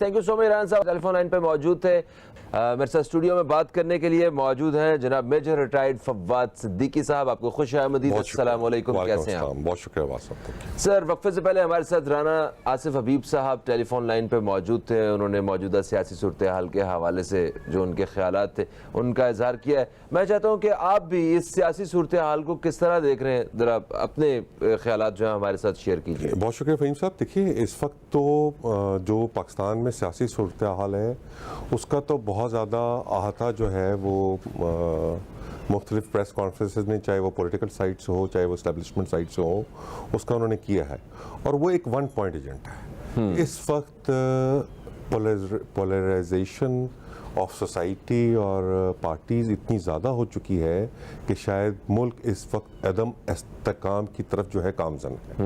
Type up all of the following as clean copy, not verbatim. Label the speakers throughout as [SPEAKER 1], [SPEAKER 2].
[SPEAKER 1] Thank you so مچ رحان صاحب ٹیلی phone line پہ موجود تھے. میرے ساتھ اسٹوڈیو میں بات کرنے کے لیے موجود ہیں جناب میجر ریٹائرڈ فواد صدیقی صاحب. آپ کو خوش آمدید. السلام علیکم, کیسے ہیں آپ؟
[SPEAKER 2] بہت شکریہ صاحب.
[SPEAKER 1] سر وقفے سے پہلے ہمارے ساتھ رانا آصف حبیب صاحب ٹیلی فون لائن پہ موجود تھے. انہوں نے موجودہ سیاسی صورتحال کے حوالے سے جو ان کے خیالات تھے ان کا اظہار کیا ہے. میں چاہتا ہوں کہ آپ بھی اس سیاسی صورتحال کو کس طرح دیکھ رہے ہیں, ذرا اپنے خیالات جو ہیں ہمارے ساتھ شیئر کیجیے.
[SPEAKER 2] بہت شکریہ فہیم صاحب. دیکھیے اس وقت تو جو پاکستان میں سیاسی صورتحال ہے اس کا تو بہت زیادہ احاطہ جو ہے وہ مختلف پریس کانفرنسز میں, چاہے وہ پولیٹیکل سائٹ سے ہو چاہے وہ اسٹیبلشمنٹ سائٹ سے ہو, اس کا انہوں نے کیا ہے. اور وہ ایک ون پوائنٹ ایجنٹ ہے. اس وقت پولرائزیشن آف سوسائٹی اور پارٹیز اتنی زیادہ ہو چکی ہے کہ شاید ملک اس وقت عدم استحکام کی طرف جو ہے گامزن ہے.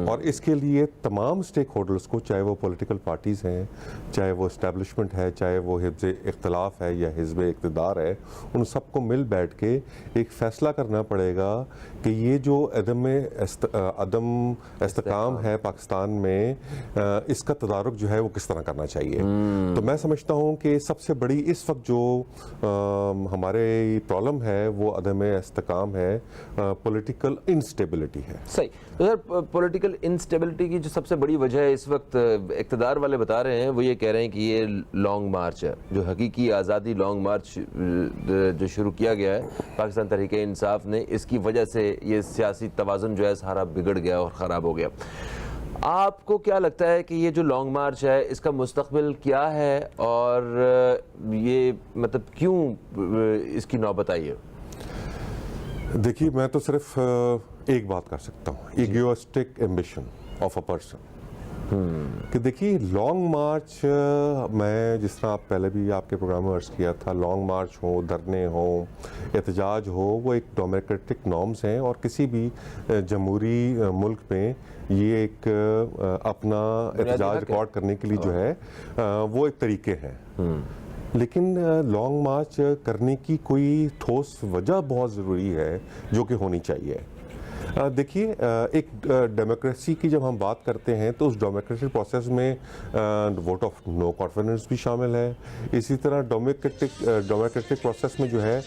[SPEAKER 2] اور اس کے لیے تمام اسٹیک ہولڈرز کو, چاہے وہ پولیٹیکل پارٹیز ہیں, چاہے وہ اسٹیبلشمنٹ ہے, چاہے وہ حزب اختلاف ہے یا حزب اقتدار ہے, ان سب کو مل بیٹھ کے ایک فیصلہ کرنا پڑے گا کہ یہ جو عدم استحکام ہے پاکستان میں, اس کا تدارک جو ہے وہ کس طرح کرنا چاہیے. تو میں سمجھتا ہوں کہ سب سے بڑی اس وقت جو ہمارے پرابلم ہے وہ عدم استحکام ہے, پولیٹیکل انسٹیبلٹی ہے.
[SPEAKER 1] صحیح. تو سر پولیٹیکل انسٹیبلٹی کی جو سب سے بڑی وجہ ہے اس وقت اقتدار والے بتا رہے ہیں, وہ یہ کہہ رہے ہیں کہ یہ لانگ مارچ ہے, جو حقیقی آزادی لانگ مارچ جو شروع کیا گیا ہے پاکستان تحریک انصاف نے, اس کی وجہ سے یہ سیاسی توازن جو ہے سارا بگڑ گیا اور خراب ہو گیا. آپ کو کیا لگتا ہے کہ یہ جو لانگ مارچ ہے اس کا مستقبل کیا ہے, اور یہ مطلب کیوں اس کی نوبت آئی ہے؟
[SPEAKER 2] دیکھیے میں تو صرف ایک بات کر سکتا ہوں, egoistic ambition of a person. کہ دیکھیے لانگ مارچ, میں جس طرح آپ پہلے بھی آپ کے پروگرام میں عرض کیا تھا, لانگ مارچ ہو, دھرنے ہوں, احتجاج ہو, وہ ایک ڈیموکریٹک نارمز ہیں, اور کسی بھی جمہوری ملک میں یہ ایک اپنا احتجاج ریکارڈ کرنے کے لیے جو ہے وہ ایک طریقے ہیں. لیکن لانگ مارچ کرنے کی کوئی ٹھوس وجہ بہت ضروری ہے جو کہ ہونی چاہیے. دیکھیے ایک ڈیموکریسی کی جب ہم بات کرتے ہیں تو اس ڈیموکریٹک پروسیس میں ووٹ آف نو کانفیڈنس بھی شامل ہے. اسی طرح ڈیموکریٹک پروسیس میں جو ہے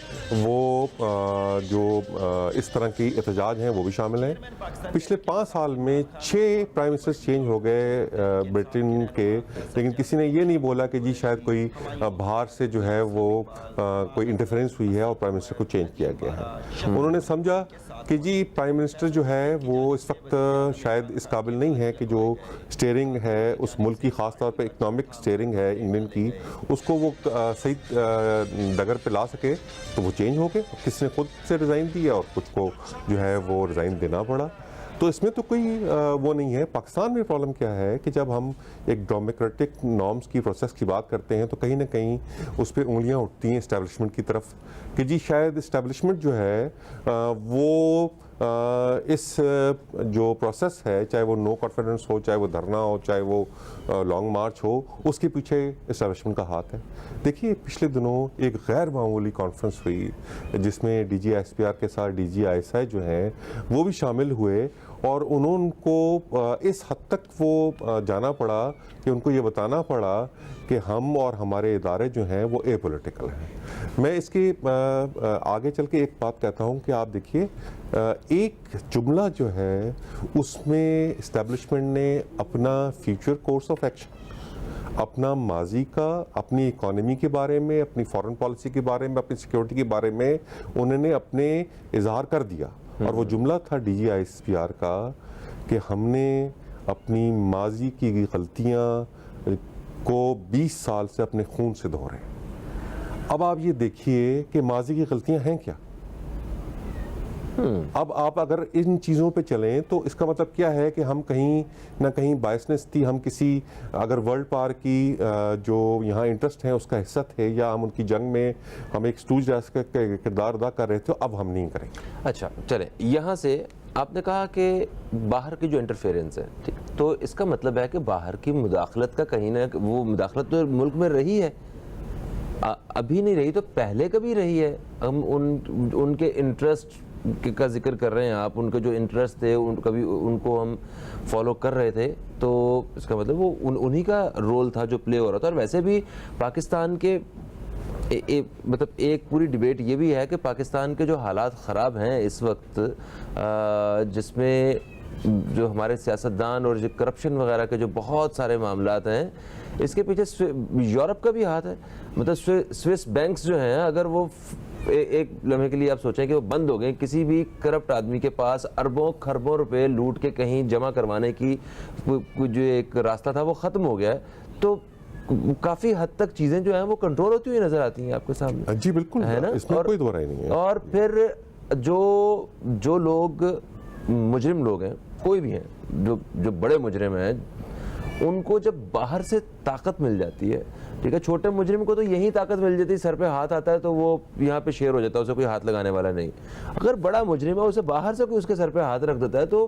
[SPEAKER 2] وہ جو اس طرح کی احتجاج ہیں وہ بھی شامل ہیں. پچھلے 5 سال میں 6 پرائم منسٹر چینج ہو گئے برٹن کے, لیکن کسی نے یہ نہیں بولا کہ جی شاید کوئی باہر سے جو ہے وہ کوئی انٹرفیرنس ہوئی ہے اور پرائم منسٹر کو چینج کیا گیا ہے. انہوں نے سمجھا کہ جی پرائم منسٹر جو ہے وہ اس وقت شاید اس قابل نہیں ہے کہ جو سٹیئرنگ ہے اس ملک کی, خاص طور پہ اکنامک سٹیئرنگ ہے انگلینڈ کی, اس کو وہ صحیح ڈگر پہ لا سکے, تو وہ چینج ہو گئے. کس نے خود سے ریزائن دیا اور کچھ کو جو ہے وہ ریزائن دینا پڑا. تو اس میں تو کوئی وہ نہیں ہے. پاکستان میں پرابلم کیا ہے کہ جب ہم ایک ڈیموکریٹک نارمز کی پروسیس کی بات کرتے ہیں تو کہیں نہ کہیں اس پہ انگلیاں اٹھتی ہیں اسٹیبلشمنٹ کی طرف, کہ جی شاید اسٹیبلشمنٹ جو ہے وہ اس جو پروسیس ہے, چاہے وہ نو کانفیڈنس ہو, چاہے وہ دھرنا ہو, چاہے وہ لانگ مارچ ہو, اس کے پیچھے اسٹیبلشمنٹ کا ہاتھ ہے. دیکھیے پچھلے دنوں ایک غیر معمولی کانفرنس ہوئی جس میں D G S P R کے ساتھ D G I S I جو ہیں وہ بھی شامل ہوئے, اور انہوں کو اس حد تک وہ جانا پڑا کہ ان کو یہ بتانا پڑا کہ ہم اور ہمارے ادارے جو ہیں وہ اے پولیٹیکل ہیں. میں اس کے آگے چل کے ایک بات کہتا ہوں کہ آپ دیکھیے ایک جملہ جو ہے اس میں اسٹیبلشمنٹ نے اپنا فیوچر کورس آف ایکشن, اپنا ماضی کا, اپنی اکانومی کے بارے میں, اپنی فارن پالیسی کے بارے میں, اپنی سیکیورٹی کے بارے میں انہوں نے اپنے اظہار کر دیا. اور وہ جملہ تھا D G I S P R کا کہ ہم نے اپنی ماضی کی غلطیاں کو 20 سال سے اپنے خون سے دھو رہے ہیں. اب آپ یہ دیکھیے کہ ماضی کی غلطیاں ہیں کیا. اب آپ اگر ان چیزوں پہ چلیں تو اس کا مطلب کیا ہے کہ ہم کہیں نہ کہیں بائسنس تھی, ہم کسی اگر ورلڈ پاور کی جو یہاں انٹرسٹ ہیں اس کا حصہ تھے, یا ہم ان کی جنگ میں ہم ایک اسٹوج ریاست کا کردار ادا کر رہے تھے, اب ہم نہیں کریں.
[SPEAKER 1] اچھا چلیں, یہاں سے آپ نے کہا کہ باہر کی جو انٹرفیئرنس ہے, تو اس کا مطلب ہے کہ باہر کی مداخلت کا کہیں نہ وہ مداخلت تو ملک میں رہی ہے, ابھی نہیں رہی تو پہلے کبھی رہی ہے. ہم ان کے انٹرسٹ کا ذکر کر رہے ہیں آپ, ان کے جو انٹرسٹ تھے کبھی ان کو ہم فالو کر رہے تھے, تو اس کا مطلب وہ انہی کا رول تھا جو پلے ہو رہا تھا. اور ویسے بھی پاکستان کے مطلب ایک پوری ڈبیٹ یہ بھی ہے کہ پاکستان کے جو حالات خراب ہیں اس وقت, جس میں جو ہمارے سیاستدان اور جو کرپشن وغیرہ کے جو بہت سارے معاملات ہیں, اس کے پیچھے یورپ کا بھی ہاتھ ہے. مطلب سوئس بینکس جو ہیں, اگر وہ ایک لمحے کے لیے آپ سوچیں کہ وہ بند ہو گئے, کسی بھی کرپٹ آدمی کے پاس اربوں خربوں روپے لوٹ کے کہیں جمع کروانے کی جو ایک راستہ تھا وہ ختم ہو گیا ہے, تو کافی حد تک چیزیں جو ہیں وہ کنٹرول ہوتی ہوئی نظر آتی ہیں آپ کے سامنے.
[SPEAKER 2] جی بالکل,
[SPEAKER 1] ہے نا,
[SPEAKER 2] اس میں کوئی دو رائے نہیں ہے.
[SPEAKER 1] اور پھر جو لوگ مجرم لوگ ہیں, کوئی بھی ہیں جو بڑے مجرم ہیں, ان کو جب باہر سے طاقت مل جاتی ہے, ٹھیک ہے, چھوٹے مجرم کو تو یہی طاقت مل جاتی ہے, سر پہ ہاتھ آتا ہے تو وہ یہاں پہ شیر ہو جاتا ہے, اسے کوئی ہاتھ لگانے والا نہیں. اگر بڑا مجرم ہے, اسے باہر سے کوئی اس کے سر پہ ہاتھ رکھ دیتا ہے تو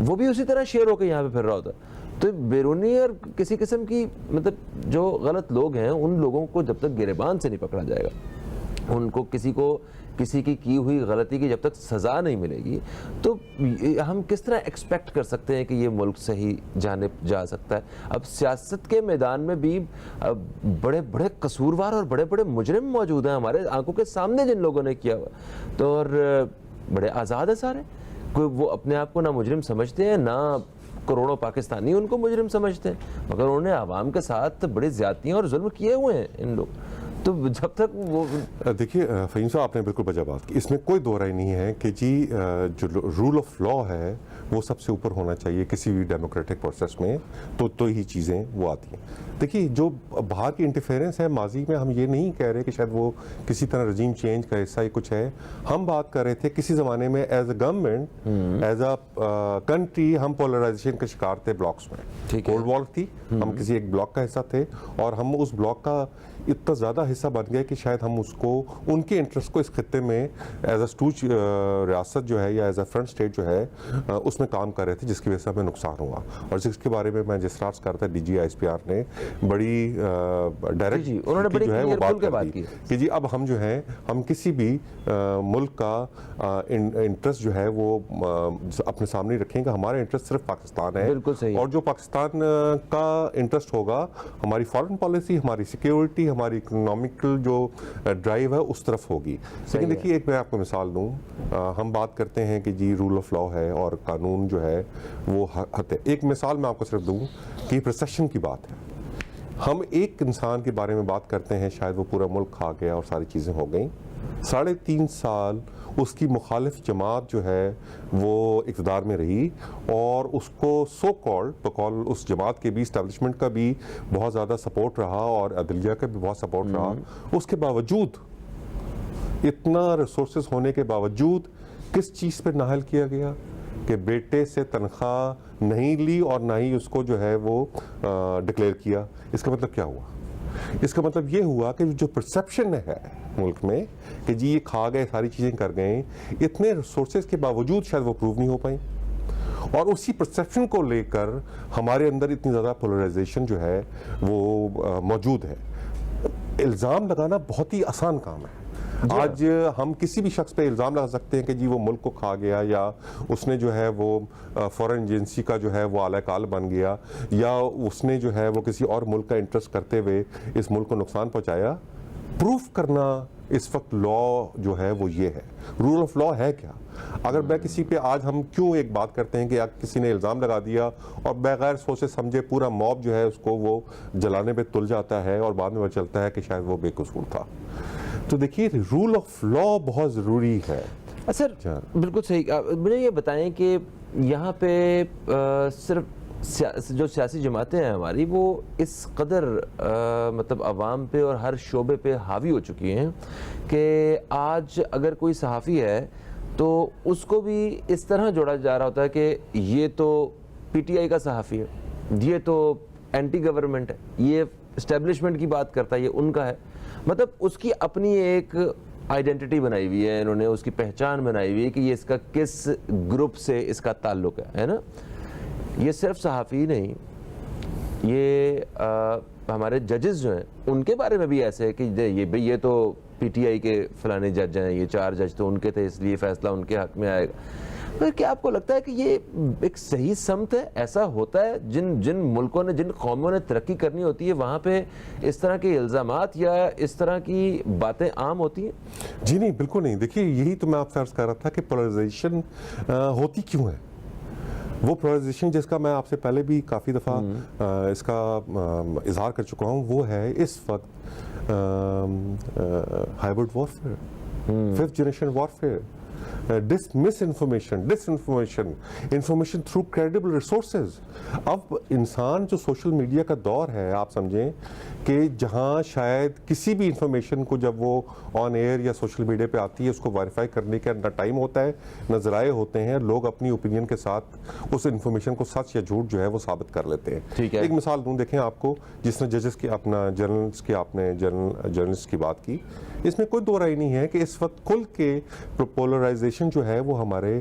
[SPEAKER 1] وہ بھی اسی طرح شیر ہو کے یہاں پہ پھر رہا ہوتا ہے. تو بیرونی اور کسی قسم کی مطلب جو غلط لوگ ہیں, ان لوگوں کو جب تک گریبان سے نہیں پکڑا جائے گا, ان کو کسی کی ہوئی غلطی کی جب تک سزا نہیں ملے گی, تو ہم کس طرح ایکسپیکٹ کر سکتے ہیں کہ یہ ملک صحیح جانب جا سکتا ہے. اب سیاست کے میدان میں بھی بڑے بڑے قصوروار اور بڑے بڑے مجرم موجود ہیں ہمارے آنکھوں کے سامنے, جن لوگوں نے کیا ہوا, تو اور بڑے آزاد ہیں سارے, کوئی وہ اپنے آپ کو نہ مجرم سمجھتے ہیں, نہ کروڑوں پاکستانی ان کو مجرم سمجھتے ہیں, مگر انہوں نے عوام کے ساتھ بڑی زیادتیاں اور ظلم کیے ہوئے ہیں ان لوگ. تو جب تک وہ
[SPEAKER 2] دیکھیے فہیم صاحب, آپ نے بالکل بجا بات کی, اس میں کوئی دو رائے نہیں ہے کہ جی جو رول آف لا ہے وہ سب سے اوپر ہونا چاہیے کسی بھی ڈیموکریٹک پروسیس میں, تو ہی چیزیں وہ آتی ہیں. دیکھیے جو باہر کی انٹرفیئرنس ہے ماضی میں, ہم یہ نہیں کہہ رہے کہ شاید وہ کسی طرح رجیم چینج کا حصہ ہی کچھ ہے. ہم بات کر رہے تھے کسی زمانے میں as a government, as a country, ہم پولرائزیشن کا شکار تھے بلاکس میں. کولڈ وار تھی, ہم کسی ایک بلاک کا حصہ تھے, اور ہم اس بلاک کا اتنا زیادہ حصہ بن گئے کہ شاید ہم اس کو, ان کے انٹرسٹ کو اس خطے میں ایز اے اسٹوچ ریاست جو ہے یا ایز اے فرنٹ اسٹیٹ جو ہے اس میں کام کر رہے تھے, جس کی وجہ سے ہمیں نقصان ہوا. اور جس کے بارے میں میں جس طرح کر رہا تھا, D G I S P R نے بڑی ڈائریکٹ جو ہے وہ بات کی کہ جی اب ہم جو ہے, ہم کسی بھی ملک کا انٹرسٹ جو ہے وہ اپنے سامنے رکھیں گے. ہمارا انٹرسٹ صرف پاکستان ہے, اور جو پاکستان کا انٹرسٹ ہوگا, ہماری فارن پالیسی, ہماری سیکیورٹی, ہماری اکنامکل جو ڈرائیو ہے اس طرف ہوگی. لیکن دیکھیے ایک میں آپ کو مثال دوں, ہم بات کرتے ہیں کہ جی رول آف لا ہے اور قانون جو ہے وہ حد ہے. ایک مثال میں آپ کو صرف دوں کہ پروسیشن کی بات ہے. ہم ایک انسان کے بارے میں بات کرتے ہیں, شاید وہ پورا ملک کھا گیا اور ساری چیزیں ہو گئیں. 3.5 سال اس کی مخالف جماعت جو ہے وہ اقتدار میں رہی, اور اس کو سو کالڈ بقول اس جماعت کے بھی, اسٹیبلشمنٹ کا بھی بہت زیادہ سپورٹ رہا, اور عدلیہ کا بھی بہت سپورٹ رہا. اس کے باوجود, اتنا ریسورسز ہونے کے باوجود, کس چیز پہ نااہل کیا گیا کہ بیٹے سے تنخواہ نہیں لی اور نہ ہی اس کو جو ہے وہ ڈکلیئر کیا. اس کا مطلب کیا ہوا؟ اس کا مطلب یہ ہوا کہ جو پرسیپشن ہے ملک میں کہ جی یہ کھا گئے, ساری چیزیں کر گئے, اتنے ریسورسز کے باوجود شاید وہ پروو نہیں ہو پائیں, اور اسی پرسیپشن کو لے کر ہمارے اندر اتنی زیادہ پولرائزیشن جو ہے وہ موجود ہے. الزام لگانا بہت ہی آسان کام ہے. آج ہم کسی بھی شخص پہ الزام لگا سکتے ہیں کہ جی وہ ملک کو کھا گیا, یا اس نے جو ہے وہ فورن ایجنسی کا جو ہے وہ اعلی کال بن گیا, یا اس نے جو ہے وہ کسی اور ملک کا انٹرسٹ کرتے ہوئے اس ملک کو نقصان پہنچایا. پروف کرنا اس وقت لا جو ہے وہ یہ ہے. رول آف لا ہے کیا؟ اگر میں کسی پہ آج ہم کیوں ایک بات کرتے ہیں کہ کسی نے الزام لگا دیا اور بغیر سوچے سمجھے پورا موب جو ہے اس کو وہ جلانے پہ تل جاتا ہے, اور بعد میں پتہ چلتا ہے کہ شاید وہ بے قصور تھا. تو دیکھیے رول آف لا بہت ضروری ہے.
[SPEAKER 1] سر بالکل صحیح. مجھے یہ بتائیں کہ یہاں پہ صرف جو سیاسی جماعتیں ہیں ہماری, وہ اس قدر مطلب عوام پہ اور ہر شعبے پہ حاوی ہو چکی ہیں کہ آج اگر کوئی صحافی ہے تو اس کو بھی اس طرح جوڑا جا رہا ہوتا ہے کہ یہ تو پی ٹی آئی کا صحافی ہے, یہ تو اینٹی گورنمنٹ ہے, یہ اسٹیبلشمنٹ کی بات کرتا ہے, یہ ان کا ہے. مطلب اس کی اپنی ایک آئیڈینٹی بنائی ہوئی ہے, انہوں نے اس کی پہچان بنائی ہوئی ہے کہ یہ اس کا کس گروپ سے اس کا تعلق ہے نا. یہ صرف صحافی نہیں, یہ ہمارے ججز جو ہیں ان کے بارے میں بھی ایسے ہے کہ یہ تو پی ٹی آئی کے فلانے جج ہیں, یہ 4 جج تو ان کے تھے اس لیے فیصلہ ان کے حق میں آئے گا. تو کیا آپ کو لگتا ہے کہ یہ ایک صحیح سمت ہے؟ ایسا ہوتا ہے جن ملکوں نے, جن قوموں نے ترقی کرنی ہوتی ہے وہاں پہ اس طرح کے الزامات یا اس طرح کی باتیں عام ہوتی ہیں؟
[SPEAKER 2] جی نہیں, بالکل نہیں. دیکھیے یہی تو میں آپ سے عرض کر رہا تھا کہ پولرائزیشن ہوتی کیوں ہے. وہ پولرائزیشن جس کا میں آپ سے پہلے بھی کافی دفعہ اس کا اظہار کر چکا ہوں, وہ ہے اس وقت hybrid warfare, 5th generation warfare, misinformation, disinformation, information through credible resources. اب انسان جو سوشل میڈیا کا دور ہے, آپ سمجھیں کہ جہاں شاید کسی بھی انفارمیشن کو جب وہ آن ایئر یا سوشل میڈیا پہ آتی ہے اس کو ویریفائی کرنے کا نہ ٹائم ہوتا ہے نہ ذرائع ہوتے ہیں, لوگ اپنی اوپینین کے ساتھ اس انفارمیشن کو سچ یا جھوٹ جو ہے وہ ثابت کر لیتے ہیں. ایک مثال دوں, دیکھیں آپ کو, جس نے ججز کی اپنا جرنلس کی آپ نے جرنلسٹ کی بات کی, اس میں کوئی دو رائے نہیں ہے کہ اس وقت کھل کے پولرائزیشن جو ہے وہ ہمارے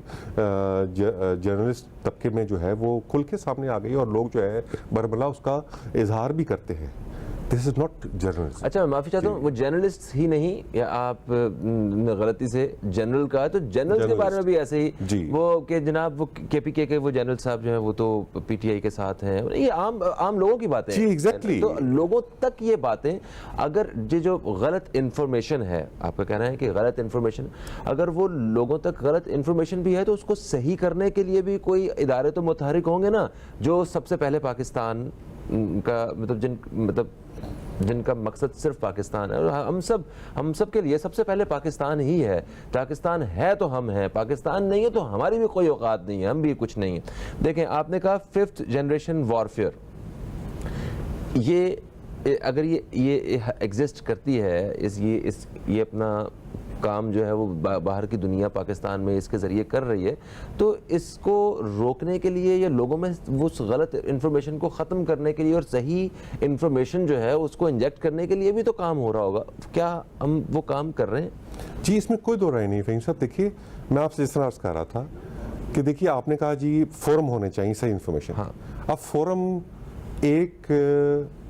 [SPEAKER 2] جرنلسٹ طبقے میں جو ہے وہ کھل کے سامنے آ گئی اور لوگ جو ہے برملا اس کا اظہار بھی کرتے ہیں. دس از ناٹ جرنلسٹ.
[SPEAKER 1] اچھا میں معافی چاہتا ہوں, وہ جرنلسٹ ہی نہیں, یا آپ نے غلطی سے جنرل کہا, تو جنرل کے بارے میں بھی ایسے ہی وہ کہ جناب وہ کے پی کے وہ جنرل صاحب جو ہیں وہ تو پی ٹی آئی کے ساتھ ہیں. یہ عام لوگوں کی باتیں ہیں. تو لوگوں تک یہ باتیں, اگر یہ جو غلط انفارمیشن ہے, آپ کا کہنا ہے کہ غلط انفارمیشن, اگر وہ لوگوں تک غلط انفارمیشن بھی ہے تو اس کو صحیح کرنے کے لیے بھی کوئی ادارے تو متحرک ہوں گے نا, جو سب سے پہلے پاکستان کا جن کا مقصد صرف پاکستان ہے. اور ہم سب کے لیے سب سے پہلے پاکستان ہی ہے. پاکستان ہے تو ہم ہیں, پاکستان نہیں ہے تو ہماری بھی کوئی اوقات نہیں ہے, ہم بھی کچھ نہیں ہیں. دیکھیں آپ نے کہا 5th جنریشن وارفیئر, یہ اگر یہ ایگزسٹ کرتی ہے, یہ اپنا کام جو ہے وہ باہر کی دنیا پاکستان میں اس کے ذریعے کر رہی ہے, تو اس کو روکنے کے لیے یا لوگوں میں اس غلط انفارمیشن کو ختم کرنے کے لیے اور صحیح انفارمیشن جو ہے اس کو انجیکٹ کرنے کے لیے بھی تو کام ہو رہا ہوگا. کیا ہم وہ کام کر رہے ہیں؟
[SPEAKER 2] جی اس میں کوئی دو رائے نہیں فہیم صاحب. دیکھیے میں آپ سے اس طرح عرض کر رہا تھا کہ دیکھیے آپ نے کہا جی فورم ہونے چاہیے صحیح انفارمیشن.
[SPEAKER 1] ہاں,
[SPEAKER 2] اب فورم ایک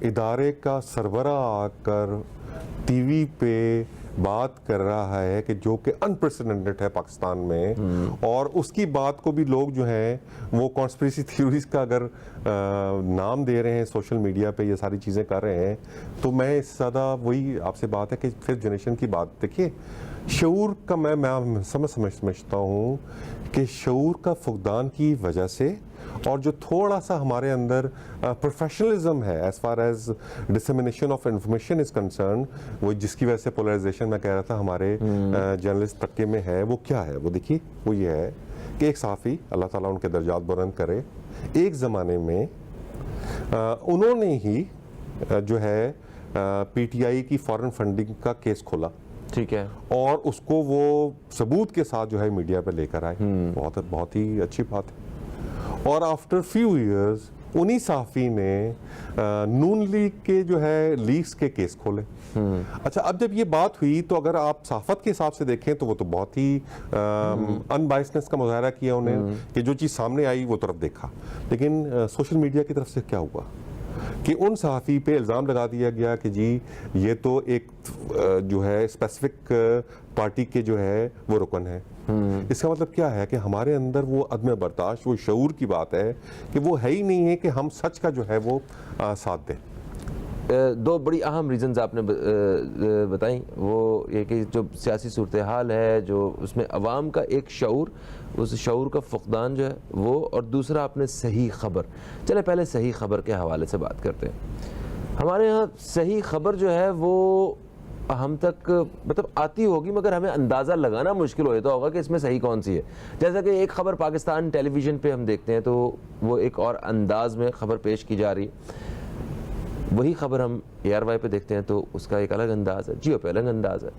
[SPEAKER 2] ادارے کا سربراہ آ کر ٹی وی پہ بات کر رہا ہے کہ جو کہ انپریسیڈنٹڈ ہے پاکستان میں, اور اس کی بات کو بھی لوگ جو ہیں وہ کانسپریسی تھیوریز کا اگر نام دے رہے ہیں سوشل میڈیا پہ, یہ ساری چیزیں کر رہے ہیں, تو میں اس زیادہ وہی آپ سے بات ہے کہ 5th جنریشن کی بات. دیکھیے شعور کا میں سمجھتا ہوں کہ شعور کا فقدان کی وجہ سے, اور جو تھوڑا سا ہمارے اندر پروفیشنلزم ہے as far as dissemination of information is concern, وہ جس کی وجہ سے پولرائزیشن میں کہہ رہا تھا ہمارے جرنلسٹ طبقے میں ہے, وہ کیا ہے؟ وہ دیکھیے وہ یہ ہے کہ ایک صحافی, اللہ تعالیٰ ان کے درجات بلند کرے, ایک زمانے میں انہوں نے ہی جو ہے پی ٹی آئی کی فارن فنڈنگ کا کیس کھولا,
[SPEAKER 1] ٹھیک ہے,
[SPEAKER 2] اور اس کو وہ ثبوت کے ساتھ جو ہے میڈیا پہ لے کر آئے. بہت ہی اچھی بات ہے. اور آفٹر فیو ایئرز انہی صحافی نے نون لیگ کے جو ہے لیگز کے کیس کھولے. اچھا اب جب یہ بات ہوئی تو اگر آپ صحافت کے حساب سے دیکھیں تو وہ تو بہت ہی ان بائسنس کا مظاہرہ کیا انہیں کہ جو چیز سامنے آئی وہ طرف دیکھا. لیکن سوشل میڈیا کی طرف سے کیا ہوا کہ ان صحافی پہ الزام لگا دیا گیا کہ جی یہ تو ایک جو ہے اسپیسیفک پارٹی کے جو ہے وہ رکن ہے. اس کا مطلب کیا ہے کہ ہمارے اندر وہ عدم برداشت, وہ شعور کی بات ہے کہ وہ ہے ہی نہیں ہے کہ ہم سچ کا جو ہے وہ ساتھ دیں.
[SPEAKER 1] دو بڑی اہم ریزنز آپ نے بتائیں, وہ یہ کہ جو سیاسی صورتحال ہے, جو اس میں عوام کا ایک شعور, اس شعور کا فقدان جو ہے وہ, اور دوسرا آپ نے صحیح خبر. چلے پہلے صحیح خبر کے حوالے سے بات کرتے ہیں. ہمارے ہاں صحیح خبر جو ہے وہ ہم تک مطلب آتی ہوگی, مگر ہمیں اندازہ لگانا مشکل ہو جاتا ہوگا کہ اس میں صحیح کون سی ہے. جیسا کہ ایک خبر پاکستان ٹیلی ویژن پہ ہم دیکھتے ہیں تو وہ ایک اور انداز میں خبر پیش کی جا رہی, وہی خبر ہم ARY پہ دیکھتے ہیں تو اس کا ایک الگ انداز ہے, جیو پہ الگ انداز ہے,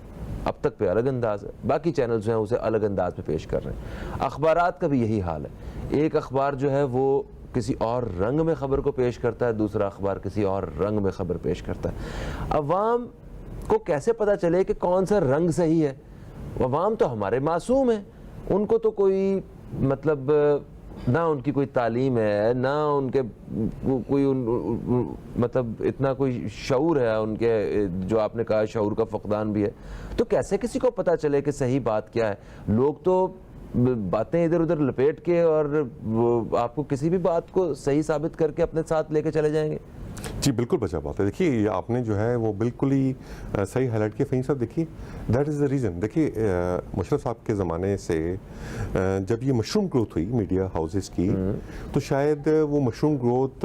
[SPEAKER 1] اب تک پہ الگ انداز ہے, باقی چینلز ہیں اسے الگ انداز میں پیش کر رہے ہیں. اخبارات کا بھی یہی حال ہے. ایک اخبار جو ہے وہ کسی اور رنگ میں خبر کو پیش کرتا ہے, دوسرا اخبار کسی اور رنگ میں خبر پیش کرتا ہے. عوام کو کیسے پتہ چلے کہ کون سا رنگ صحیح ہے؟ عوام تو ہمارے معصوم ہیں, ان کو تو کوئی مطلب نہ ان کی کوئی تعلیم ہے، نہ ان کے کوئی مطلب اتنا کوئی شعور ہے ان کے، جو آپ نے کہا شعور کا فقدان بھی ہے، تو کیسے کسی کو پتہ چلے کہ صحیح بات کیا ہے؟ لوگ تو باتیں ادھر ادھر لپیٹ کے اور آپ کو کسی بھی بات کو صحیح ثابت کر کے اپنے ساتھ لے کے چلے جائیں گے۔
[SPEAKER 2] جی بالکل بچا بات ہے، دیکھیے آپ نے جو ہے وہ بالکل ہی صحیح ہائی لائٹ کیا فہیم صاحب۔ دیکھیے دیٹ از دا ریزن، دیکھیے مشرف صاحب کے زمانے سے جب یہ مشروم گروتھ ہوئی میڈیا ہاؤسز کی، تو شاید وہ مشروم گروتھ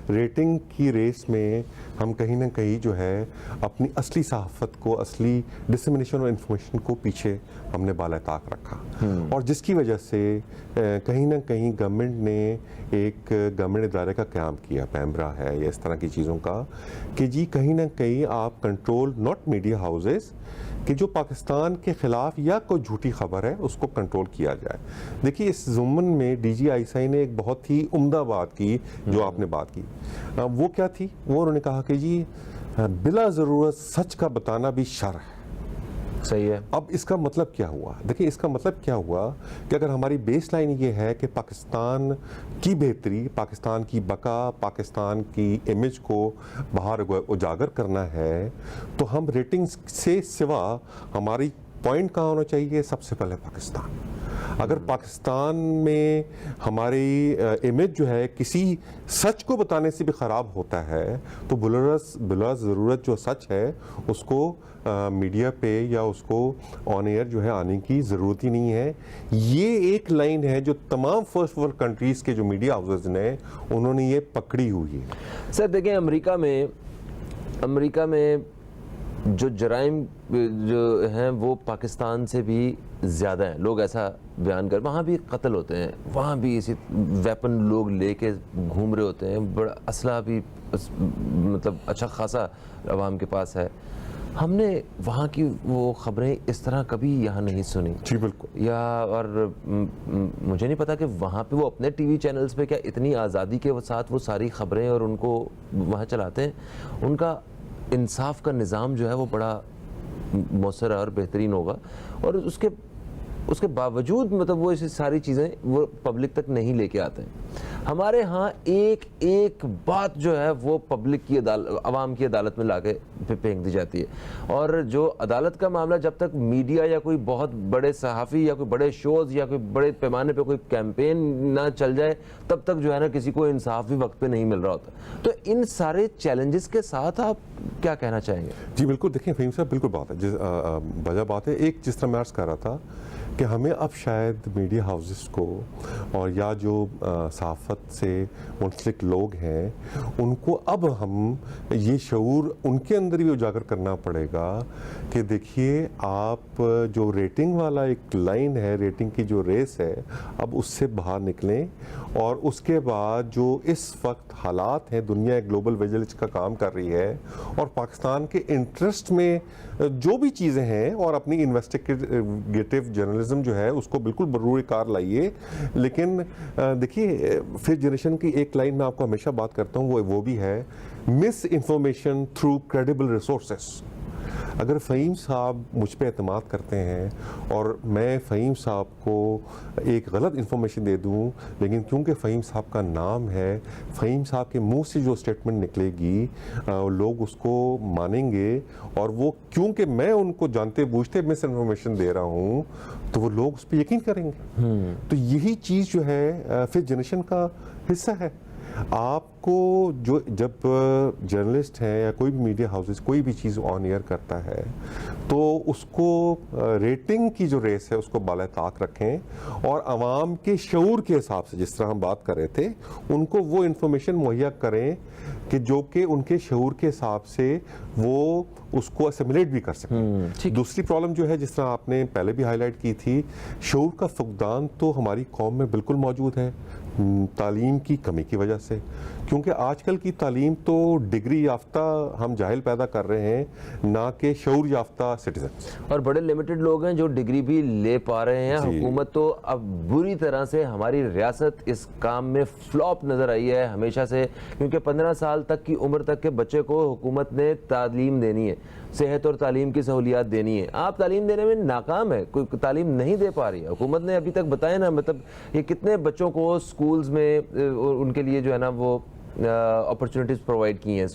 [SPEAKER 2] ریٹنگ کی ریس میں ہم کہیں نہ کہیں جو ہے اپنی اصلی صحافت کو، اصلی ڈسمنیشن اور انفارمیشن کو پیچھے ہم نے بالائے طاق رکھا، اور جس کی وجہ سے کہیں نہ کہیں گورنمنٹ نے ایک گورنمنٹ ادارے کا قیام کیا، پیمرا ہے یا اس طرح کی چیزوں کا، کہ جی کہیں نہ کہیں آپ کنٹرول ناٹ میڈیا ہاؤسز، کہ جو پاکستان کے خلاف یا کوئی جھوٹی خبر ہے اس کو کنٹرول کیا جائے۔ دیکھیے اس ضمن میں ڈی جی آئی سی آئی نے ایک بہت ہی عمدہ بات کی، جو آپ نے بات کی، وہ کیا تھی؟ وہ انہوں نے کہا کہ جی بلا ضرورت سچ کا بتانا بھی شر ہے۔
[SPEAKER 1] صحیح ہے۔
[SPEAKER 2] اب اس کا مطلب کیا ہوا؟ دیکھیں اس کا مطلب کیا ہوا کہ اگر ہماری بیس لائن یہ ہے کہ پاکستان کی بہتری، پاکستان کی بقا، پاکستان کی امیج کو باہر اجاگر کرنا ہے، تو ہم ریٹنگز سے سوا ہماری پوائنٹ کہاں ہونا چاہیے؟ سب سے پہلے پاکستان۔ اگر پاکستان میں ہماری امیج جو ہے کسی سچ کو بتانے سے بھی خراب ہوتا ہے، تو بلا ضرورت جو سچ ہے اس کو میڈیا پہ یا اس کو آن ایئر جو ہے آنے کی ضرورت ہی نہیں ہے۔ یہ ایک لائن ہے جو تمام فرسٹ ورلڈ کنٹریز کے جو میڈیا ہاؤسز نے انہوں نے یہ پکڑی ہوئی ہے۔
[SPEAKER 1] سر دیکھیں امریکہ میں جو جرائم جو ہیں وہ پاکستان سے بھی زیادہ ہیں، لوگ ایسا بیان کر، وہاں بھی قتل ہوتے ہیں، وہاں بھی اسی ویپن لوگ لے کے گھوم رہے ہوتے ہیں، بڑا اسلحہ بھی مطلب اچھا خاصا عوام کے پاس ہے۔ ہم نے وہاں کی وہ خبریں اس طرح کبھی یہاں نہیں سنی۔
[SPEAKER 2] جی بالکل۔
[SPEAKER 1] اور مجھے نہیں پتا کہ وہاں پہ وہ اپنے ٹی وی چینلز پہ کیا اتنی آزادی کے ساتھ وہ ساری خبریں اور ان کو وہاں چلاتے ہیں۔ ان کا انصاف کا نظام جو ہے وہ بڑا مؤثر اور بہترین ہوگا، اور اس کے باوجود مطلب وہ ایسی ساری چیزیں وہ پبلک تک نہیں لے کے آتے ہیں۔ ہمارے ہاں ایک بات جو ہے وہ پبلک کی عوام کی عدالت میں لا کے پھینک دی جاتی ہے، اور جو عدالت کا معاملہ جب تک میڈیا یا کوئی بہت بڑے صحافی یا کوئی بڑے شوز یا کوئی بڑے پیمانے پہ کوئی کیمپین نہ چل جائے، تب تک جو ہے نا کسی کو انصاف بھی وقت پہ نہیں مل رہا ہوتا۔ تو ان سارے چیلنجز کے ساتھ آپ کیا کہنا چاہیں گے؟
[SPEAKER 2] جی بالکل، دیکھیں فہیم صاحب بالکل بات ہے، وجہ بات ہے ایک جس طرح میں عرض کر رہا تھا کہ ہمیں اب شاید میڈیا ہاؤسز کو اور یا جو صحافت سے منسلک لوگ ہیں ان کو اب ہم یہ شعور ان کے اندر بھی اجاگر کرنا پڑے گا کہ دیکھیے آپ جو ریٹنگ والا ایک لائن ہے، ریٹنگ کی جو ریس ہے، اب اس سے باہر نکلیں، اور اس کے بعد جو اس وقت حالات ہیں، دنیا ایک گلوبل ویجیلنس کا کام کر رہی ہے، اور پاکستان کے انٹرسٹ میں جو بھی چیزیں ہیں، اور اپنی انویسٹیگیٹو جرنلزم جو ہے اس کو بالکل بروئے کار لائیے۔ لیکن دیکھیے ففتھ جنریشن کی ایک لائن میں آپ کو ہمیشہ بات کرتا ہوں، وہ بھی ہے مس انفارمیشن تھرو کریڈیبل ریسورسز۔ اگر فہیم صاحب مجھ پہ اعتماد کرتے ہیں اور میں فہیم صاحب کو ایک غلط انفارمیشن دے دوں، لیکن کیونکہ فہیم صاحب کا نام ہے، فہیم صاحب کے منہ سے جو سٹیٹمنٹ نکلے گی لوگ اس کو مانیں گے، اور وہ کیونکہ میں ان کو جانتے بوجھتے مس انفارمیشن دے رہا ہوں تو وہ لوگ اس پہ یقین کریں گے۔ تو یہی چیز جو ہے ففتھ جنریشن کا حصہ ہے۔ آپ کو جب جرنلسٹ ہیں یا کوئی بھی میڈیا ہاؤسز کوئی بھی چیز آن ایئر کرتا ہے تو اس کو ریٹنگ کی جو ریس ہے اس کو بالائے طاق رکھیں، اور عوام کے شعور کے حساب سے جس طرح ہم بات کر رہے تھے ان کو وہ انفارمیشن مہیا کریں کہ جو کہ ان کے شعور کے حساب سے وہ اس کو اسیمولیٹ بھی کر سکیں۔ دوسری پرابلم جو ہے جس طرح آپ نے پہلے بھی ہائی لائٹ کی تھی، شعور کا فقدان تو ہماری قوم میں بالکل موجود ہے، تعلیم کی کمی کی وجہ سے، کیونکہ آج کل کی تعلیم تو ڈگری یافتہ ہم جاہل پیدا کر رہے ہیں، نہ کہ شعور یافتہ سٹیزن،
[SPEAKER 1] اور بڑے لمیٹڈ لوگ ہیں جو ڈگری بھی لے پا رہے ہیں. حکومت تو اب بری طرح سے، ہماری ریاست اس کام میں فلاپ نظر آئی ہے ہمیشہ سے، کیونکہ 15 سال تک کی عمر تک کے بچے کو حکومت نے تعلیم دینی ہے، صحت اور تعلیم کی سہولیات دینی ہے. آپ تعلیم دینے میں ناکام ہے، کوئی تعلیم نہیں دے پا رہی ہے حکومت نے ابھی تک. بتائیں نا، مطلب یہ کتنے بچوں کو سکولز میں ان کے لیے جو ہے نا وہ اپرچونٹیز پرووائڈ کی ہیں.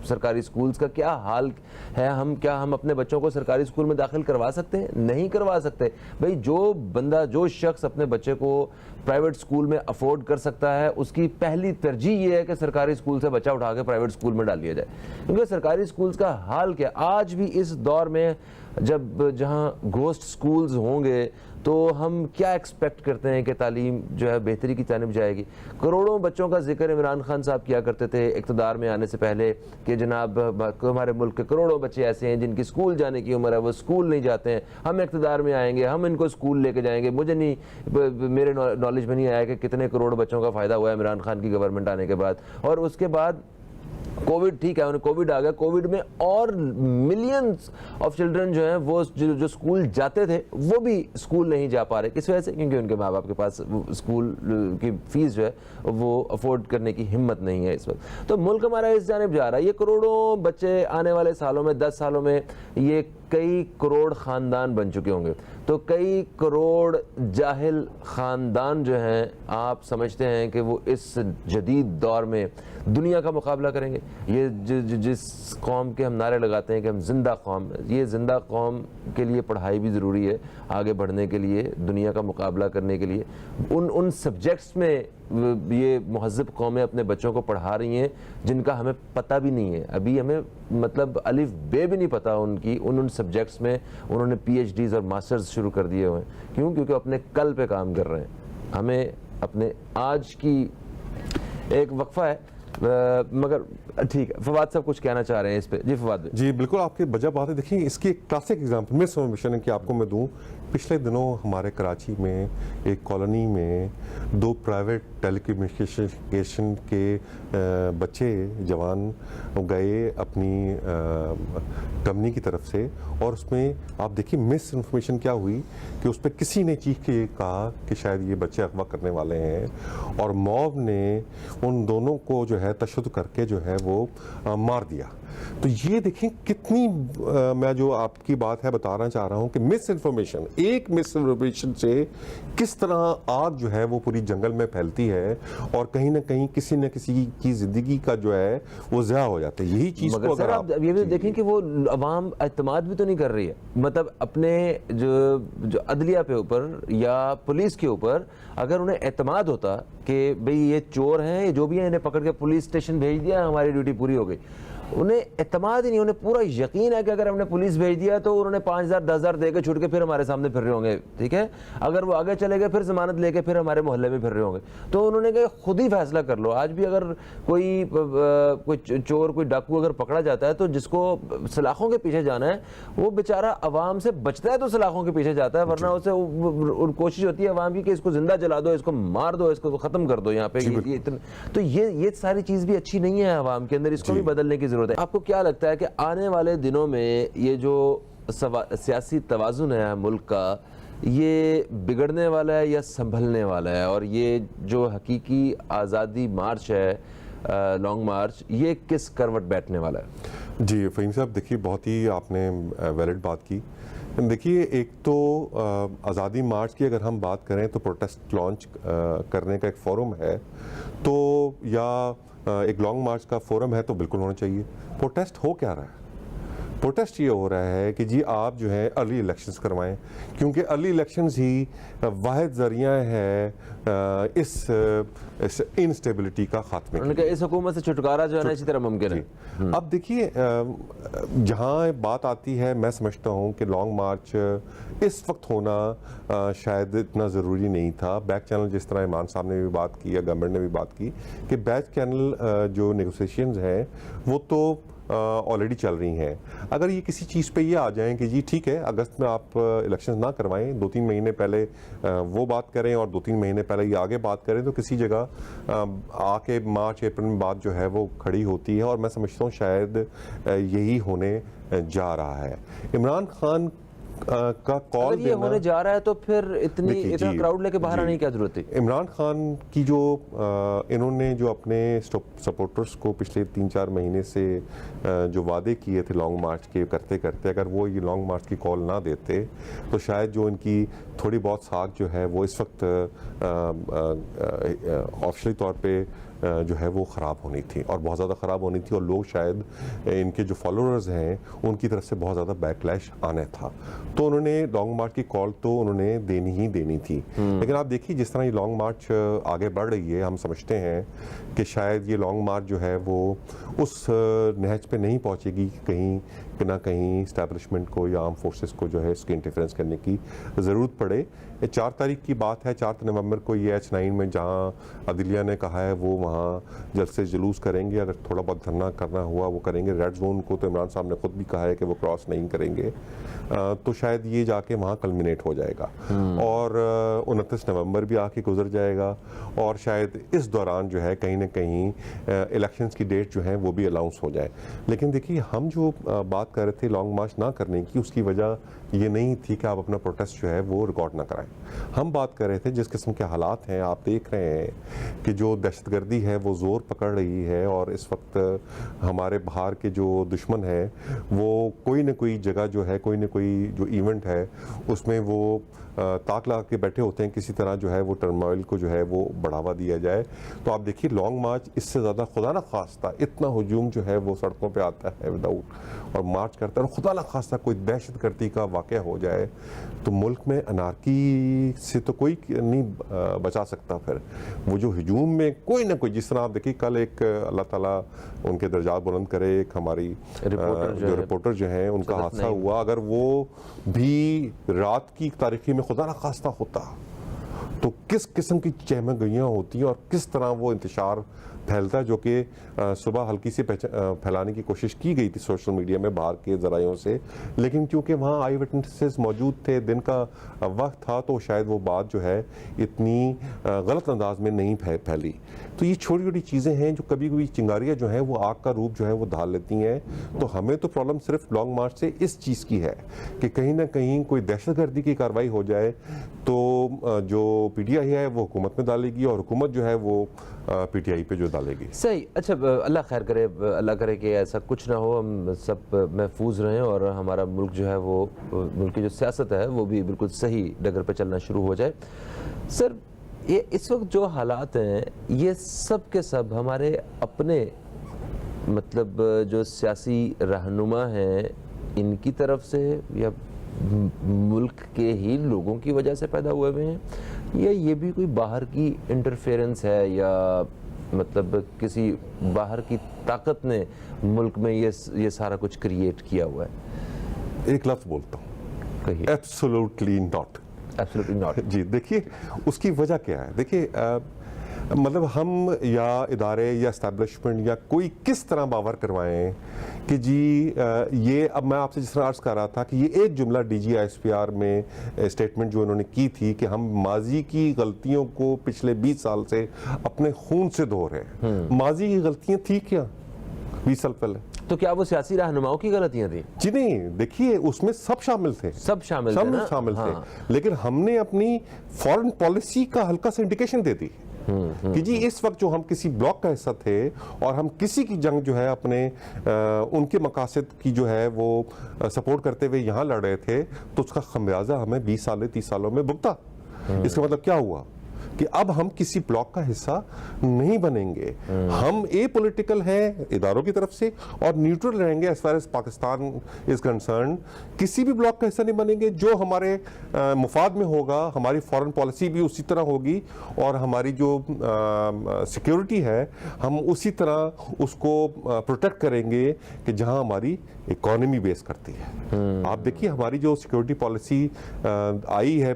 [SPEAKER 1] سرکاری سکولز کا کیا حال ہے؟ کیا ہم اپنے بچوں کو سرکاری سکول میں داخل کروا سکتے ہیں؟ نہیں کروا سکتے. بھئی جو شخص اپنے بچے کو پرائیویٹ سکول میں افورڈ کر سکتا ہے، اس کی پہلی ترجیح یہ ہے کہ سرکاری سکول سے بچہ اٹھا کے پرائیویٹ سکول میں ڈال دیا جائے. کیونکہ سرکاری سکولز کا حال کیا آج بھی اس دور میں، جہاں گھوسٹ سکولز ہوں گے، تو ہم کیا ایکسپیکٹ کرتے ہیں کہ تعلیم جو ہے بہتری کی جانب جائے گی؟ کروڑوں بچوں کا ذکر عمران خان صاحب کیا کرتے تھے اقتدار میں آنے سے پہلے کہ جناب ہمارے ملک کے کروڑوں بچے ایسے ہیں جن کی سکول جانے کی عمر ہے، وہ سکول نہیں جاتے ہیں، ہم اقتدار میں آئیں گے، ہم ان کو سکول لے کے جائیں گے. میرے نالج میں نہیں آیا کہ کتنے کروڑ بچوں کا فائدہ ہوا ہے عمران خان کی گورنمنٹ آنے کے بعد. اور اس کے بعد کووڈ، ٹھیک ہے انہیں کووڈ آ گیا، کووڈ میں اور ملینز آف چلڈرن جو ہیں وہ جو سکول جاتے تھے وہ بھی سکول نہیں جا پا رہے. کس وجہ سے؟ کیونکہ ان کے ماں باپ کے پاس سکول کی فیس جو ہے وہ افورڈ کرنے کی ہمت نہیں ہے اس وقت. تو ملک ہمارا اس جانب جا رہا ہے. یہ کروڑوں بچے آنے والے سالوں میں، 10 سالوں میں یہ کئی کروڑ خاندان بن چکے ہوں گے. تو کئی کروڑ جاہل خاندان جو ہیں، آپ سمجھتے ہیں کہ وہ اس جدید دور میں دنیا کا مقابلہ کریں گے؟ یہ جس قوم کے ہم نعرے لگاتے ہیں کہ ہم زندہ قوم، یہ زندہ قوم کے لیے پڑھائی بھی ضروری ہے آگے بڑھنے کے لیے، دنیا کا مقابلہ کرنے کے لیے. ان سبجیکٹس میں یہ مہذب قومیں اپنے بچوں کو پڑھا رہی ہیں جن کا ہمیں پتہ بھی نہیں ہے. ابھی ہمیں مطلب الف بے بھی نہیں پتہ ان کی. ان سبجیکٹس میں انہوں نے پی ایچ ڈیز اور ماسٹرز شروع کر دیے ہوئے ہیں. کیوں؟ کیونکہ اپنے کل پہ کام کر رہے ہیں. ہمیں اپنے آج کی ایک وقفہ ہے مگر ٹھیک ہے. فواد صاحب کچھ کہنا چاہ رہے ہیں اس پہ. جی فواد.
[SPEAKER 2] جی بالکل، آپ کی بجا بات ہے. دیکھیں اس کی ایک کلاسک ایگزامپل مس انفارمیشن ہے کہ آپ کو میں دوں. پچھلے دنوں ہمارے کراچی میں ایک کالونی میں 2 پرائیویٹ ٹیلی کمیونیکیشن کے بچے جوان گئے اپنی کمپنی کی طرف سے، اور اس میں آپ دیکھیے مس انفارمیشن کیا ہوئی کہ اس پہ کسی نے چیخ کے کہا کہ شاید یہ بچے اغوا کرنے والے ہیں، اور موب نے ان دونوں کو جو ہے تشدد کر کے جو ہے وہ مار دیا. تو یہ دیکھیں کتنی میں جو آپ کی بات ہے بتانا چاہ رہا ہوں کہ مس انفارمیشن، ایک مس انفارمیشن سے کس طرح آگ جو ہے وہ پوری جنگل میں پھیلتی ہے، اور کہیں نہ کہیں کسی نہ کسی کی زندگی کا جو ہے وہ ضیاع ہو جاتا ہے. یہی چیز کو
[SPEAKER 1] اگر آپ یہ بھی دیکھیں کہ وہ عوام اعتماد بھی تو نہیں کر رہی ہے. مطلب اپنے جو عدلیہ پہ اوپر یا پولیس کے اوپر اگر انہیں اعتماد ہوتا کہ بھئی یہ چور ہیں، یہ جو بھی ہیں انہیں پکڑ کے پولیس اسٹیشن بھیج دیا، ہماری ڈیوٹی پوری ہو گئی. انہیں اعتماد ہی نہیں. انہیں پورا یقین ہے کہ اگر ہم نے پولیس بھیج دیا تو انہوں نے 5,000 10,000 دے کے چھوٹ کے پھر ہمارے سامنے پھر رہے ہوں گے. ٹھیک ہے، اگر وہ آگے چلے گئے پھر ضمانت لے کے پھر ہمارے محلے میں پھر رہے ہوں گے. تو انہوں نے کہا خود ہی فیصلہ کر لو. آج بھی اگر کوئی چور، کوئی ڈاکو اگر پکڑا جاتا ہے تو جس کو سلاخوں کے پیچھے جانا ہے وہ بیچارہ عوام سے بچتا ہے تو سلاخوں کے پیچھے جاتا ہے، ورنہ اسے کوشش ہوتی ہے عوام کی کہ اس کو زندہ جلا دو، اس کو مار دو، اس کو ختم کر دو یہاں پہ. تو یہ ساری چیز بھی اچھی نہیں ہے عوام کے اندر. اس کو بھی بدلنے کی ضرورت ہے. آپ کو کیا لگتا ہے کہ آنے والے دنوں میں یہ جو سیاسی توازن ہے ملک کا، یہ بگڑنے والا ہے یا سنبھلنے والا ہے؟ اور یہ جو حقیقی آزادی مارچ ہے، لانگ مارچ، یہ کس کروٹ بیٹھنے والا ہے؟
[SPEAKER 2] جی فہیم صاحب، دیکھیے بہت ہی آپ نے ویلڈ بات کی. دیکھیے ایک تو آزادی مارچ کی اگر ہم بات کریں تو پروٹیسٹ لانچ کرنے کا ایک فورم ہے، تو یا ایک لانگ مارچ کا فورم ہے تو بالکل ہونا چاہیے. پروٹیسٹ ہو کیا رہا ہے؟ پروٹیسٹ یہ ہو رہا ہے کہ جی آپ جو ہے ارلی الیکشنز کروائیں، کیونکہ ارلی الیکشنز ہی واحد ذریعہ ہے اس انسٹیبلٹی کا خاتمے.
[SPEAKER 1] انہوں نے کہا اس حکومت سے چھٹکارا جو ہے نا اسی طرح ممکن ہے.
[SPEAKER 2] اب دیکھیے جہاں بات آتی ہے، میں سمجھتا ہوں کہ لانگ مارچ اس وقت ہونا شاید اتنا ضروری نہیں تھا. بیک چینل جس طرح عمران صاحب نے بھی بات کی یا گورنمنٹ نے بھی بات کی کہ بیک چینل جو نیگوسیشنز ہیں وہ تو آلریڈی چل رہی ہیں. اگر یہ کسی چیز پہ یہ آ جائیں کہ جی ٹھیک ہے اگست میں آپ الیکشن نہ کروائیں, 2-3 مہینے پہلے وہ بات کریں اور 2-3 مہینے پہلے یہ آگے بات کریں, تو کسی جگہ آ کے مارچ اپریل میں بات جو ہے وہ کھڑی ہوتی ہے, اور میں سمجھتا ہوں شاید یہی ہونے جا رہا ہے. عمران خان کا کال
[SPEAKER 1] اگر یہ ہونے جا رہا ہے تو پھر اتنا کراؤڈ لے کے باہر آنے کی کیا ضرورت تھی؟
[SPEAKER 2] عمران خان کی جو انہوں نے جو اپنے سپورٹرز کو پچھلے 3-4 مہینے سے جو وعدے کیے تھے لانگ مارچ کے کرتے کرتے, اگر وہ یہ لانگ مارچ کی کال نہ دیتے تو شاید جو ان کی تھوڑی بہت ساکھ جو ہے وہ اس وقت آفیشلی طور پہ جو ہے وہ خراب ہونی تھی, اور بہت زیادہ خراب ہونی تھی, اور لوگ شاید ان کے جو فالوورز ہیں ان کی طرف سے بہت زیادہ بیک لیش آنا تھا. تو انہوں نے لانگ مارچ کی کال تو انہوں نے دینی تھی. لیکن آپ دیکھیے جس طرح یہ لانگ مارچ آگے بڑھ رہی ہے, ہم سمجھتے ہیں کہ شاید یہ لانگ مارچ جو ہے وہ اس نہج پہ نہیں پہنچے گی کہ کہیں نہ کہیں اسٹیبلشمنٹ کو یا آرم فورسز کو جو ہے اس کی انٹرفیرنس کرنے کی ضرورت پڑے. 4 تاریخ کی بات ہے, 4 نومبر کو یہ H9 میں جہاں عدلیہ نے کہا ہے وہ وہاں جلد سے جلوس کریں گے, اگر تھوڑا بہت دھرنا کرنا ہوا وہ کریں گے. ریڈ زون کو تو عمران صاحب نے خود بھی کہا ہے کہ وہ کراس نہیں کریں گے, تو شاید یہ جا کے وہاں کلمینیٹ ہو جائے گا, اور 29 نومبر بھی آ کے گزر جائے گا, اور شاید اس دوران جو ہے کہیں نہ کہیں الیکشنز کی ڈیٹ جو ہیں وہ بھی اناؤنس ہو جائے. لیکن دیکھیے ہم جو بات کر رہے تھے لانگ مارچ نہ کرنے کی, اس کی وجہ یہ نہیں تھی کہ آپ اپنا پروٹیسٹ جو ہے وہ ریکارڈ نہ کرائیں. ہم بات کر رہے تھے جس قسم کے حالات ہیں, آپ دیکھ رہے ہیں کہ جو دہشت گردی ہے وہ زور پکڑ رہی ہے, اور اس وقت ہمارے باہر کے جو دشمن ہیں وہ کوئی نہ کوئی جگہ جو ہے, کوئی نہ کوئی جو ایونٹ ہے اس میں وہ تاک لگا کے بیٹھے ہوتے ہیں, کسی طرح جو ہے وہ ٹرموائل کو جو ہے وہ بڑھاوا دیا جائے. تو آپ دیکھیے لانگ مارچ اس سے زیادہ خدا نہ خواستہ اتنا ہجوم جو ہے وہ سڑکوں پہ آتا ہے وداؤٹ, اور مارچ کرتا ہے, اور خدا نہ خواستہ کوئی دہشت گردی کا واقعہ ہو جائے تو ملک میں انارکی سے تو کوئی نہیں بچا سکتا. پھر وہ جو ہجوم میں کوئی نہ کوئی, جس طرح آپ دیکھیے کل ایک اللہ تعالیٰ ان کے درجات بلند کرے, ایک ہماری جو رپورٹر جو ہیں ان کا حادثہ ہوا, اگر وہ بھی رات کی تاریخی میں خدا نہ خواستہ ہوتا تو کس قسم کی چہمہ گئیاں ہوتی ہیں اور کس طرح وہ انتشار پھیلتا ہے, جو کہ صبح ہلکی سے پھیلانے کی کوشش کی گئی تھی سوشل میڈیا میں باہر کے ذرائعوں سے, لیکن کیونکہ وہاں آئی وٹنسز موجود تھے, دن کا وقت تھا, تو شاید وہ بات جو ہے اتنی غلط انداز میں نہیں پھیلی. تو یہ چھوٹی چھوٹی چیزیں ہیں جو کبھی کبھی چنگاریاں جو ہیں وہ آگ کا روپ جو ہے وہ ڈھال لیتی ہیں. تو ہمیں تو پرابلم صرف لانگ مارچ سے اس چیز کی ہے کہ کہیں نہ کہیں کوئی دہشت گردی کی کارروائی ہو جائے تو جو پی ٹی آئی ہے وہ حکومت میں ڈالے گی, اور حکومت جو ہے وہ پی ٹی آئی پہ جو ڈالے گی.
[SPEAKER 1] صحیح. اچھا اللہ خیر کرے, اللہ کرے کہ ایسا کچھ نہ ہو, ہم سب محفوظ رہیں اور ہمارا ملک جو ہے وہ ملک کی جو سیاست ہے وہ بھی بالکل صحیح ڈگر پہ چلنا شروع ہو جائے. سر یہ اس وقت جو حالات ہیں یہ سب کے سب ہمارے اپنے مطلب جو سیاسی رہنما ہیں ان کی طرف سے یا ملک کے ہی لوگوں کی وجہ سے پیدا ہوئے ہیں, یا یہ بھی کوئی باہر کی انٹرفیرنس ہے, یا مطلب کسی باہر کی طاقت نے ملک میں یہ سارا کچھ کریٹ کیا ہوا ہے؟
[SPEAKER 2] ایک لفظ بولتا ہوں,
[SPEAKER 1] کہیے.
[SPEAKER 2] Absolutely not.
[SPEAKER 1] Absolutely not.
[SPEAKER 2] جی دیکھیے اس کی وجہ کیا ہے. دیکھیے مطلب ہم یا ادارے یا اسٹیبلشمنٹ یا کوئی کس طرح باور کروائیں کہ جی یہ, اب میں آپ سے جس طرح عرض کر رہا تھا کہ یہ ایک جملہ D G I S P R میں اسٹیٹمنٹ جو انہوں نے کی تھی کہ ہم ماضی کی غلطیوں کو پچھلے 20 سال سے اپنے خون سے دھو رہے ہیں. ماضی کی غلطیاں تھی کیا 20 سال پہلے؟
[SPEAKER 1] تو کیا وہ سیاسی رہنماؤں کی غلطیاں تھیں؟
[SPEAKER 2] جی نہیں, دیکھیے اس میں سب شامل تھے,
[SPEAKER 1] سب شامل
[SPEAKER 2] تھے, لیکن ہم نے اپنی فارن پالیسی کا ہلکا سے انڈیکیشن دے دی کہ جی اس وقت جو ہم کسی بلاک کا حصہ تھے اور ہم کسی کی جنگ جو ہے اپنے ان کے مقاصد کی جو ہے وہ سپورٹ کرتے ہوئے یہاں لڑ رہے تھے, تو اس کا خمیازہ ہمیں 20 سال 30 سالوں میں بھگتا. اس کا مطلب کیا ہوا کہ اب ہم کسی بلاک کا حصہ نہیں بنیں گے, ہم اے پولیٹیکل ہیں اداروں کی طرف سے اور نیوٹرل رہیں گے as far as Pakistan is concern. کسی بھی بلاک کا حصہ نہیں بنیں گے, جو ہمارے مفاد میں ہوگا, ہماری فارن پالیسی بھی اسی طرح ہوگی اور ہماری جو سیکیورٹی ہے ہم اسی طرح اس کو پروٹیکٹ کریں گے کہ جہاں ہماری اکانومی بیس کرتی ہے. آپ دیکھیے ہماری جو سیکیورٹی پالیسی آئی ہے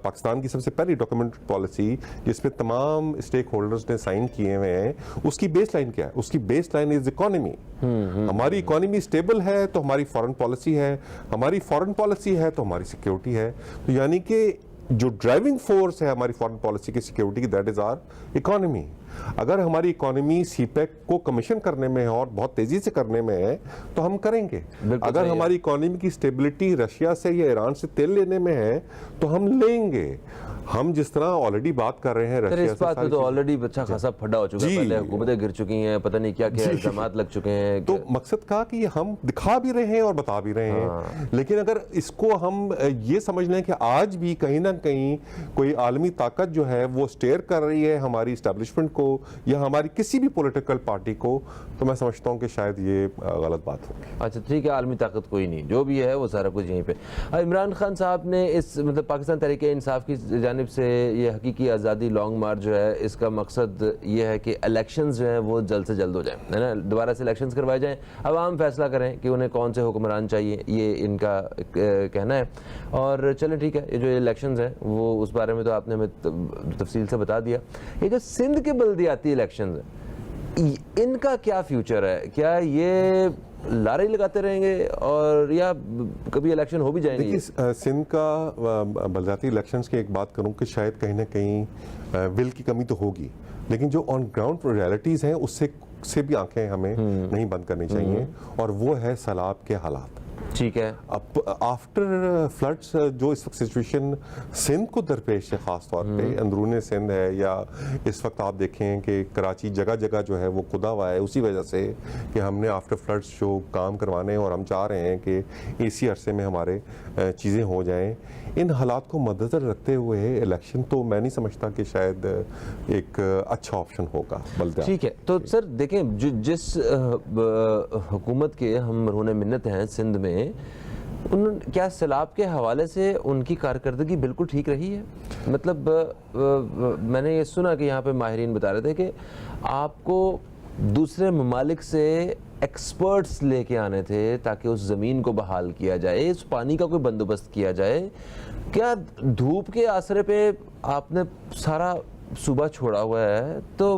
[SPEAKER 2] پاکستان کی سب سے پہلی ڈاکومنٹ پالیسی پالیسی جس پہ تمام اسٹیک ہولڈرز نے سائن کیے ہوئے ہیں، اس کی بیس لائن کیا ہے؟ اس کی بیس لائن از اکانومی. ہماری اکانومی اسٹیبل ہے تو ہماری فارن پالیسی ہے، ہماری فارن پالیسی ہے تو ہماری سیکیورٹی ہے. تو یعنی کہ جو ڈرائیونگ فورس ہے ہماری فارن پالیسی کی سیکیورٹی کی، دیٹ از آر اکانومی. اگر ہماری اکانومی سی پیک کو کمیشن کرنے میں ہے اور بہت تیزی سے کرنے میں ہے تو ہم کریں گے. اگر ہماری اکانومی کی اسٹیبلٹی رشیا سے یا ایران سے تیل لینے میں ہے تو ہم لیں گے. ہم جس طرح آلریڈی بات کر رہے ہیں رشیا
[SPEAKER 1] اس بات پہ تو آلریڈی اچھا خاصا پھڈا ہو چکا ہے، پہلے حکومتیں گر چکی ہیں، پتہ نہیں کیا کیا الزامات لگ چکے ہیں.
[SPEAKER 2] تو مقصد کا کہ ہم دکھا بھی رہے ہیں اور بتا بھی رہے ہیں. لیکن اگر اس کو ہم یہ سمجھ لیں کہ آج بھی کہیں نہ کہیں کوئی عالمی طاقت جو ہے وہ اسٹیئر کر رہی ہے ہماری اسٹیبلشمنٹ کو یا ہماری کسی بھی پولیٹیکل پارٹی کو، تو میں سمجھتا ہوں کہ شاید یہ غلط بات ہوگی.
[SPEAKER 1] اچھا ٹھیک ہے، عالمی طاقت کوئی نہیں، جو بھی ہے وہ سارا کچھ یہیں پہ. عمران خان صاحب نے اس مطلب پاکستان تحریک انصاف کی جانب سے یہ حقیقی آزادی لانگ مارچ جو ہے، اس کا مقصد یہ ہے کہ الیکشنز جو ہیں وہ جلد سے جلد ہو جائیں، ہے نا، دوبارہ سے الیکشنز کروائے جائیں، عوام فیصلہ کریں کہ انہیں کون سے حکمران چاہیے، یہ ان کا کہنا ہے. اور چلیں ٹھیک ہے، یہ جو الیکشنز ہیں وہ اس بارے میں تو آپ نے ہمیں تفصیل سے بتا دیا. یہ جو سندھ کے بلدیاتی الیکشنز ہیں، ان کا کیا فیوچر ہے؟ کیا یہ لارے لگاتے رہیں گے اور یا کبھی الیکشن ہو بھی جائیں گے؟
[SPEAKER 2] دیکھیے سندھ کا بلدیاتی الیکشنز کی ایک بات کروں کہ شاید کہیں نہ کہیں ول کی کمی تو ہوگی، لیکن جو آن گراؤنڈ ریالٹیز ہیں اس سے بھی آنکھیں ہمیں نہیں بند کرنی چاہیے، اور وہ ہے سیلاب کے حالات.
[SPEAKER 1] ٹھیک ہے،
[SPEAKER 2] اب آفٹر فلڈس جو اس وقت سچویشن سندھ کو درپیش ہے، خاص طور پہ اندرون سندھ ہے، یا اس وقت آپ دیکھیں کہ کراچی جگہ جگہ جو ہے وہ کھدا ہوا ہے اسی وجہ سے کہ ہم نے آفٹر فلڈس جو کام کروانے اور ہم چاہ رہے ہیں کہ اسی عرصے میں ہمارے چیزیں ہو جائیں. ان حالات کو مد نظر رکھتے ہوئے الیکشن تو میں نہیں سمجھتا کہ شاید ایک اچھا آپشن ہوگا.
[SPEAKER 1] ٹھیک ہے، تو سر دیکھیں جس حکومت کے ہم مرہون منت ہیں سندھ میں، کیا سیلاب کے حوالے سے ان کی کارکردگی بالکل ٹھیک رہی ہے؟ مطلب میں نے یہ سنا کہ یہاں پہ ماہرین بتا رہے تھے کہ آپ کو دوسرے ممالک سے ایکسپرٹس لے کے آنے تھے تاکہ اس زمین کو بحال کیا جائے، اس پانی کا کوئی بندوبست کیا جائے. کیا دھوپ کے آسرے پہ آپ نے سارا صوبہ چھوڑا ہوا ہے تو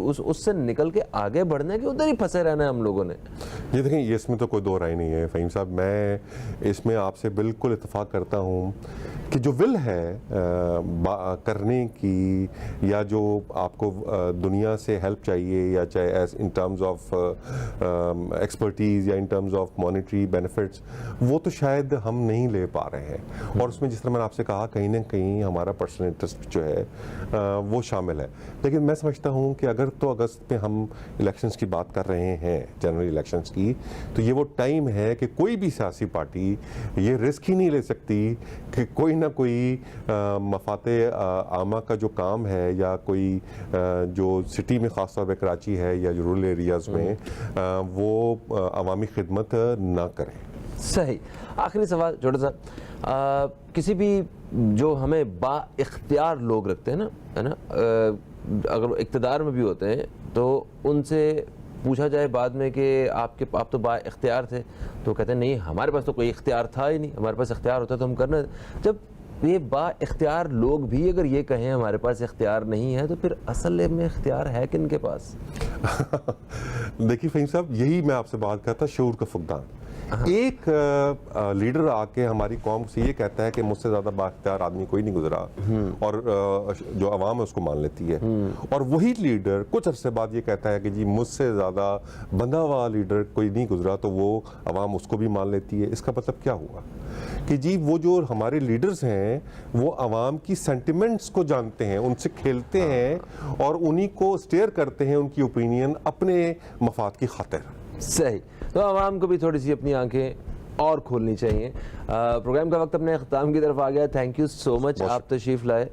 [SPEAKER 1] اس سے نکل کے آگے بڑھنا ہے کہ ادھر ہی پھنسے رہنا ہے ہم لوگوں نے؟
[SPEAKER 2] یہ دیکھیں، یہ اس میں تو کوئی دو رائے نہیں ہے فہیم صاحب. میں اس میں آپ سے بالکل اتفاق کرتا ہوں کہ جو ول ہے کرنے کی، یا جو آپ کو دنیا سے ہیلپ چاہیے، یا چاہے as in terms of expertise یا in terms of monetary benefits, وہ تو شاید ہم نہیں لے پا رہے ہیں. اور اس میں جس طرح میں نے آپ سے کہا کہیں نہ کہیں ہمارا پرسنل انٹرسٹ جو ہے وہ شامل ہے. لیکن میں سمجھتا ہوں کہ اگر تو اگست میں ہم الیکشنز کی بات کر رہے ہیں، جنرل الیکشنز کی، تو یہ وہ ٹائم ہے کہ کوئی بھی سیاسی پارٹی یہ رسک ہی نہیں لے سکتی کہ کوئی نہ کوئی مفاد عامہ کا جو کام ہے، یا کوئی جو سٹی میں خاص طور پہ کراچی ہے یا رورل ایریاز میں، وہ عوامی خدمت نہ کرے.
[SPEAKER 1] صحیح. آخری سوال چھوٹا سا، کسی بھی جو ہمیں با اختیار لوگ رکھتے ہیں نا، ہے نا، اگر اقتدار میں بھی ہوتے ہیں تو ان سے پوچھا جائے بعد میں کہ آپ تو با اختیار تھے، تو کہتے ہیں نہیں ہمارے پاس تو کوئی اختیار تھا ہی نہیں، ہمارے پاس اختیار ہوتا تو ہم کرنا. جب یہ با اختیار لوگ بھی اگر یہ کہیں ہمارے پاس اختیار نہیں ہے، تو پھر اصل میں اختیار ہے کن کے پاس؟
[SPEAKER 2] دیکھیے فہیم صاحب، یہی میں آپ سے بات کرتا، شعور کا فقدان. ایک لیڈر آ کے ہماری قوم سے یہ کہتا ہے کہ مجھ سے زیادہ بااختیار آدمی کوئی نہیں گزرا، اور جو عوام ہے اس کو مان لیتی ہے. اور وہی لیڈر کچھ عرصے بعد یہ کہتا ہے کہ جی مجھ سے زیادہ بندہ ہوا لیڈر کوئی نہیں گزرا، تو وہ عوام اس کو بھی مان لیتی ہے. اس کا مطلب کیا ہوا کہ جی وہ جو ہمارے لیڈرز ہیں وہ عوام کی سینٹیمنٹس کو جانتے ہیں، ان سے کھیلتے ہیں اور انہی کو اسٹیئر کرتے ہیں ان کی اوپینین اپنے مفاد کی خاطر.
[SPEAKER 1] صحیح. تو عوام کو بھی تھوڑی سی اپنی آنکھیں اور کھولنی چاہیے. پروگرام کا وقت اپنے اختتام کی طرف آ گیا. تھینک یو سو مچ، آپ تشریف لائے.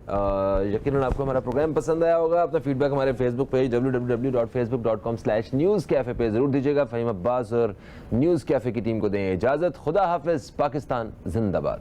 [SPEAKER 1] یقیناً آپ کو ہمارا پروگرام پسند آیا ہوگا. اپنا فیڈ بیک ہمارے فیس بک پیج www.facebook.com/newscafe پہ ضرور دیجیے گا. فہیم عباس اور نیوز کیفے کی ٹیم کو دیں اجازت. خدا حافظ. پاکستان زندہ باد.